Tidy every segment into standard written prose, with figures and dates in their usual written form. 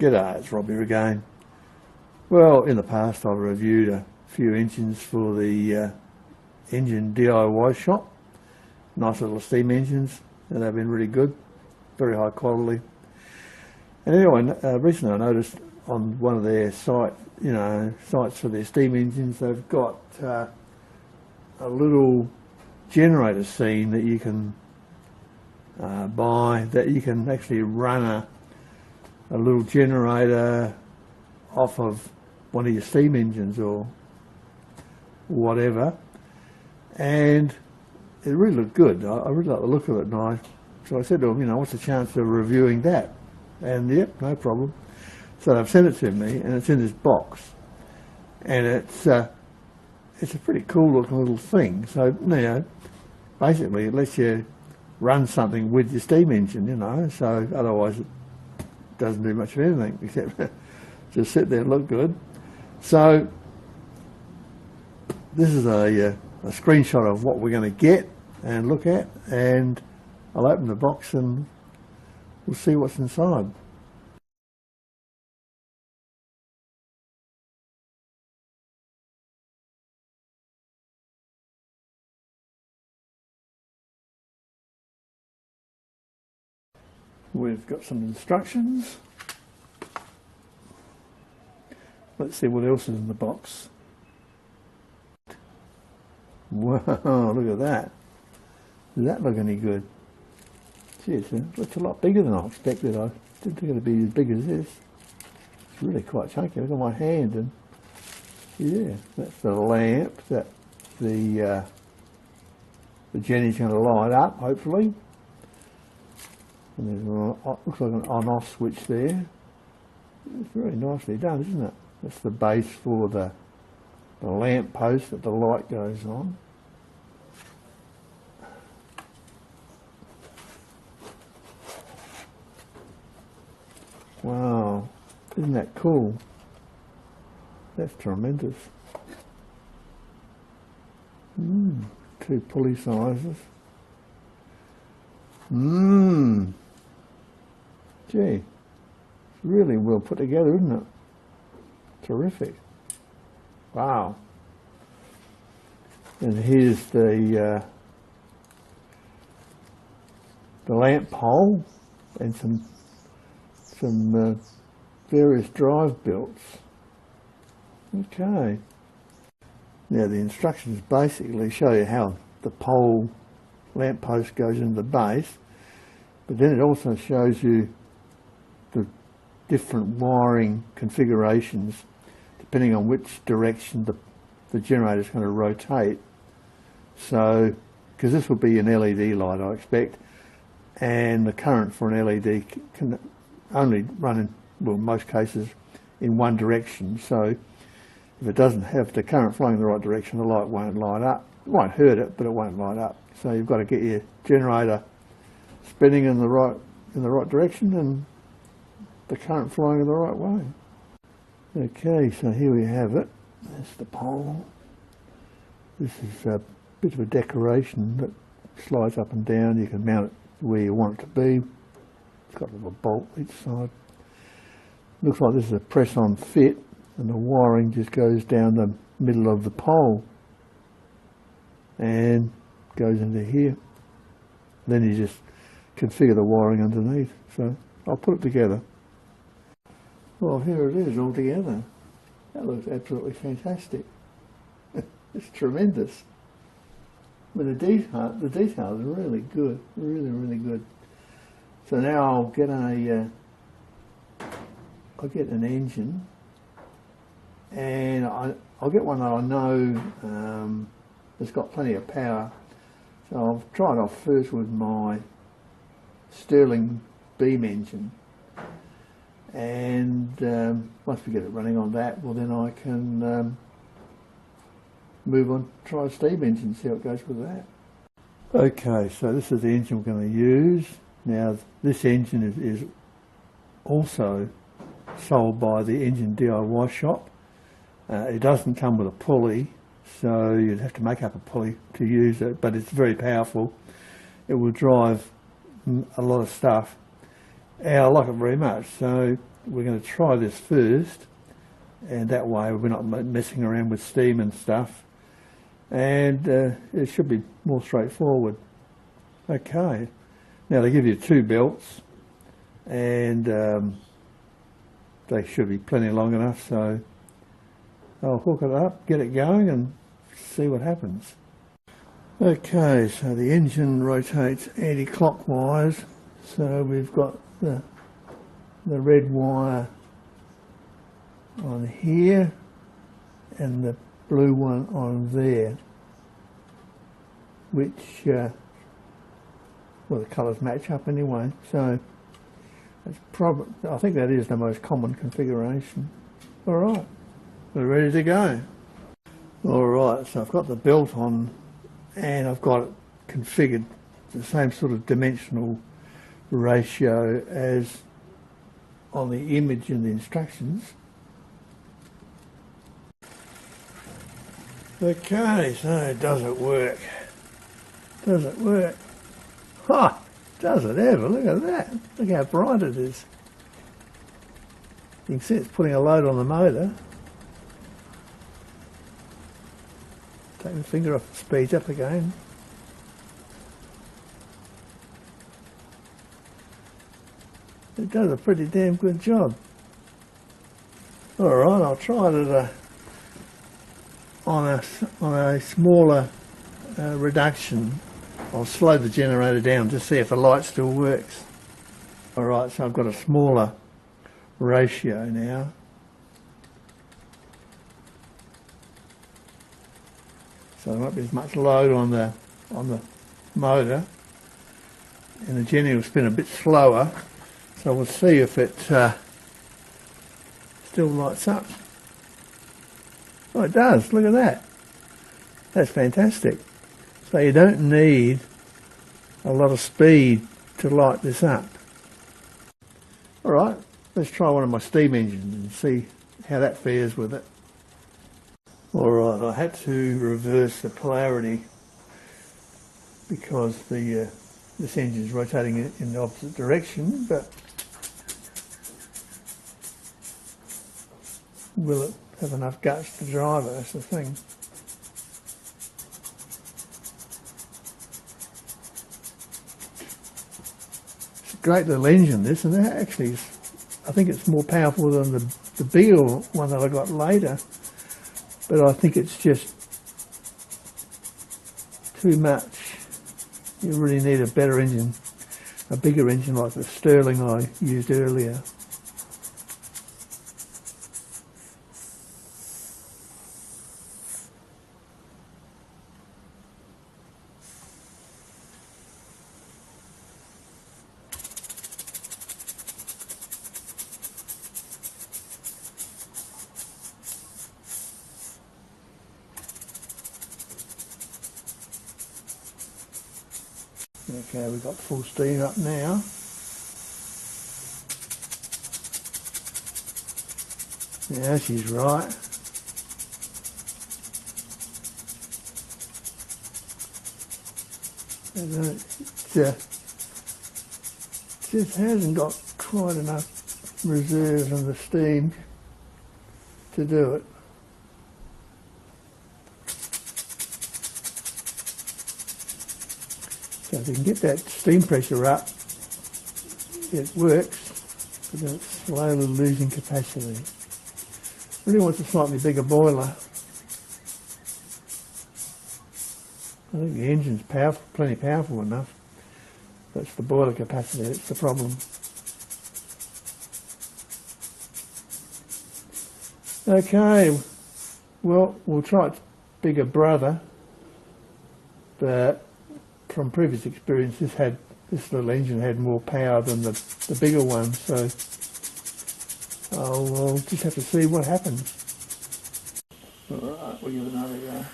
G'day, it's Rob here again. Well, in the past I've reviewed a few engines for the Engine DIY shop. Nice little steam engines, and they've been really good, very high quality. And anyway, recently I noticed on one of their sites for their steam engines, they've got a little generator scene that you can buy, that you can actually run a little generator off of one of your steam engines or whatever, and it really looked good. I really like the look of it, so I said to them, what's the chance of reviewing that? And yep, no problem. So they've sent it to me, and it's in this box, and it's a pretty cool looking little thing. So basically it lets you run something with your steam engine, so otherwise it doesn't do much of anything except just sit there and look good. So this is a screenshot of what we're going to get and look at, and I'll open the box and we'll see what's inside. We've got some instructions. Let's see what else is in the box. Wow, look at that. Does that look any good? Geez, it looks a lot bigger than I expected. I didn't think it'd be as big as this. It's really quite chunky. Look at my hand, and yeah, that's the lamp that the Jenny's going to light up, hopefully. And there's looks like an on-off switch there. It's very nicely done, isn't it? That's the base for the lamp post that the light goes on. Wow, isn't that cool? That's tremendous. Two pulley sizes. Gee, it's really well put together, isn't it? Terrific. Wow. And here's the lamp pole and some various drive belts. Okay. Now the instructions basically show you how the pole lamp post goes into the base, but then it also shows you the different wiring configurations depending on which direction the generator is going to rotate. So, because this will be an LED light, I expect, and the current for an LED can only run in, well, in most cases, in one direction. So if it doesn't have the current flowing in the right direction, the light won't light up. It won't hurt it, but it won't light up. So you've got to get your generator spinning in the right direction and the current flowing in the right way. Okay, so here we have it. That's the pole. This is a bit of a decoration that slides up and down. You can mount it where you want it to be. It's got a little bolt each side. Looks like this is a press-on fit, and the wiring just goes down the middle of the pole and goes into here. Then you just configure the wiring underneath. So I'll put it together. Well, here it is all together. That looks absolutely fantastic. It's tremendous. I mean, the details are really good, really good. So now I'll get an engine, and I'll get one that I know has got plenty of power. So I'll try it off first with my Stirling beam engine, and once we get it running on that, well then I can move on, try a steam engine, see how it goes with that. Okay, so this is the engine we're going to use. Now this engine is also sold by the Engine DIY shop. It doesn't come with a pulley, so you'd have to make up a pulley to use it, but it's very powerful. It will drive a lot of stuff. And I like it very much, so we're going to try this first, and that way we're not messing around with steam and stuff, and it should be more straightforward. Okay, now they give you 2 belts, and they should be plenty long enough, so I'll hook it up, get it going, and see what happens. Okay, so the engine rotates anti-clockwise, so we've got the red wire on here and the blue one on there, which well, the colours match up anyway, so it's I think that is the most common configuration. Alright, we're ready to go. Alright, so I've got the belt on and I've got it configured the same sort of dimensional ratio as on the image in the instructions. Okay, so does it work? Does it work? Ha! Does it ever? Look at that. Look how bright it is. You can see it's putting a load on the motor. Take the finger off, speeds up again. It does a pretty damn good job. Alright, I'll try it on a smaller reduction. I'll slow the generator down to see if the light still works. Alright, so I've got a smaller ratio now. So there won't be as much load on the motor, and the generator will spin a bit slower. So we'll see if it still lights up. Oh, it does. Look at that. That's fantastic. So you don't need a lot of speed to light this up. Alright, let's try one of my steam engines and see how that fares with it. Alright, I had to reverse the polarity because this engine is rotating in the opposite direction, but will it have enough guts to drive it? That's the thing. It's a great little engine, this, and that actually is, I think it's more powerful than the bigger one that I got later, but I think it's just too much. You really need a better engine, a bigger engine like the Stirling I used earlier. Okay, we've got full steam up now. Yeah, she's right. And it just hasn't got quite enough reserve in the steam to do it. So if you can get that steam pressure up, it works, but then it's slowly losing capacity. Really wants a slightly bigger boiler. I think the engine's powerful, plenty powerful enough, but it's the boiler capacity that's the problem. Okay, well, we'll try its bigger brother, but from previous experience, this little engine had more power than the bigger one, so I'll just have to see what happens. Alright, we'll give it another go.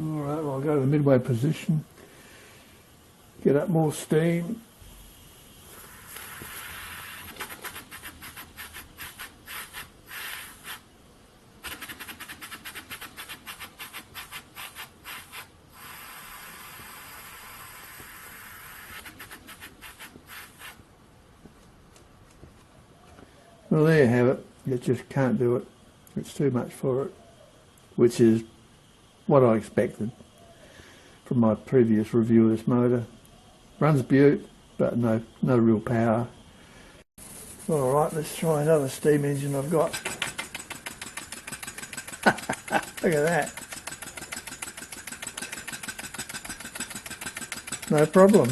Alright, well, I'll go to the midway position, get up more steam. Well, there you have it. You just can't do it. It's too much for it, which is what I expected from my previous review of this motor. Runs beaut, but no real power. All right, let's try another steam engine I've got. Look at that. No problem.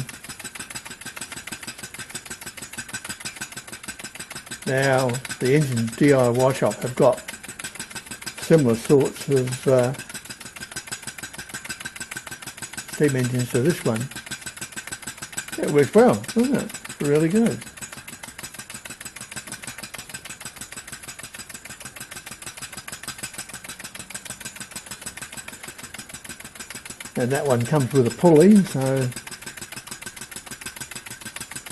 Now, the Enginediy wash shop have got similar sorts of steam engines to this one. It works well, doesn't it? Really good. And that one comes with a pulley, so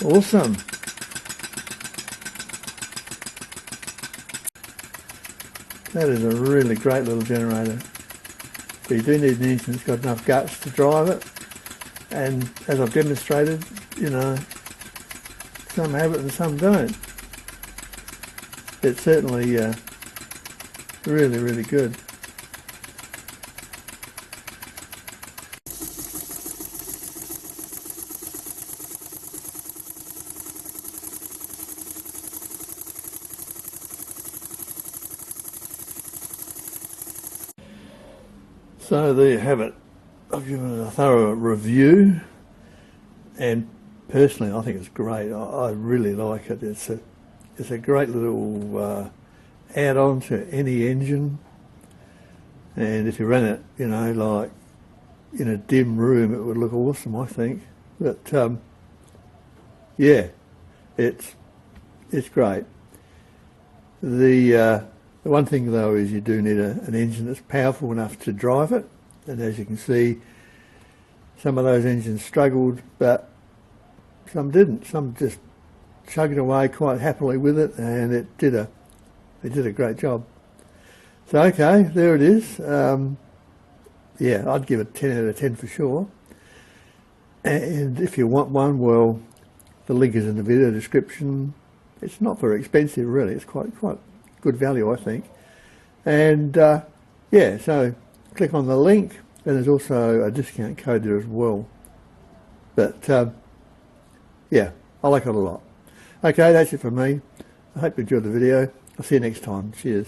awesome. That is a really great little generator. But you do need an engine that's got enough guts to drive it. And as I've demonstrated, you know, some have it and some don't. It's certainly really, really good. So there you have it. I've given it a thorough review, and personally I think it's great. I really like it. It's a great little add-on to any engine, and if you ran it, you know, like in a dim room, it would look awesome, I think. But yeah, it's great. The one thing though is you do need an engine that's powerful enough to drive it, and as you can see, some of those engines struggled, but some didn't. Some just chugged away quite happily with it, and it did a great job. So okay, there it is. Yeah, I'd give it 10 out of 10 for sure. And if you want one, well, the link is in the video description. It's not very expensive really. It's quite good value, I think. And yeah, so click on the link, and there's also a discount code there as well. But yeah, I like it a lot. Okay, that's it from me. I hope you enjoyed the video. I'll see you next time. Cheers.